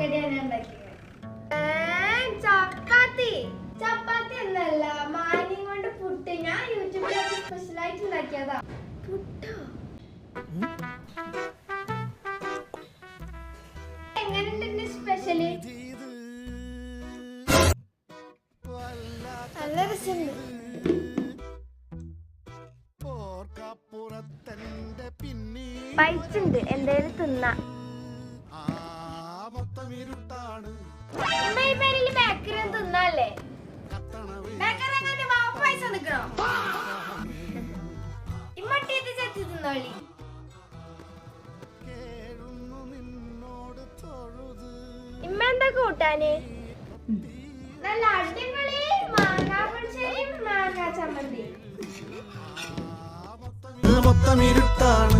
ചായക്കടിയാണ് ഉണ്ടാക്കിയത്. ചപ്പാത്തി ചപ്പാത്തി എന്നല്ല, മാനിയും കൊണ്ട് പുട്ട്. ഞാൻ യൂട്യൂബിലൊക്കെ സ്പെഷ്യലായിട്ട് ഉണ്ടാക്കിയതാ. പുട്ടോ? എങ്ങനെയുണ്ട് സ്പെഷ്യല്? നല്ല രസമുണ്ട്. പൈച്ചുണ്ട്, എന്തേലും തിന്നാ. ബേക്കറി തിന്നല്ലേ? പൈസ നിക്കണോ? ഇമ്മട്ടീത്ത് ചെത്തി തിന്നോളി. ഇമ്മ എന്താ കൂട്ടാന്? നല്ല അടിപൊളി മാങ്ങാ പുളിശ്ശേരിയും മാങ്ങാ ചമ്മന്തി. മൊത്തം ഇരുട്ടാണ്,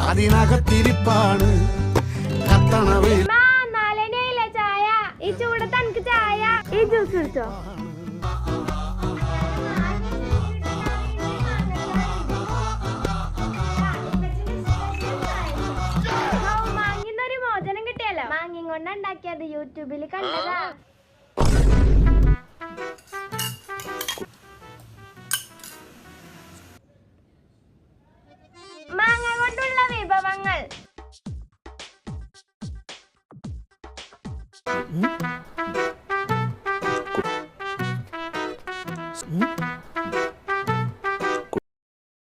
അതിനകത്തിരിപ്പാണ്. നാലനയില്ല ചായ. ഈ ചൂടത്ത് എനിക്ക് ചായ. ഈ ജ്യൂസ് കുടിച്ചോ? മാങ്ങിന്നൊരു മോചനം കിട്ടിയല്ലോ. മാങ്ങി കൊണ്ട് ഉണ്ടാക്കിയത് യൂട്യൂബിൽ കണ്ടതാ. മാങ്ങ കൊണ്ടുള്ള വിഭവങ്ങൾ.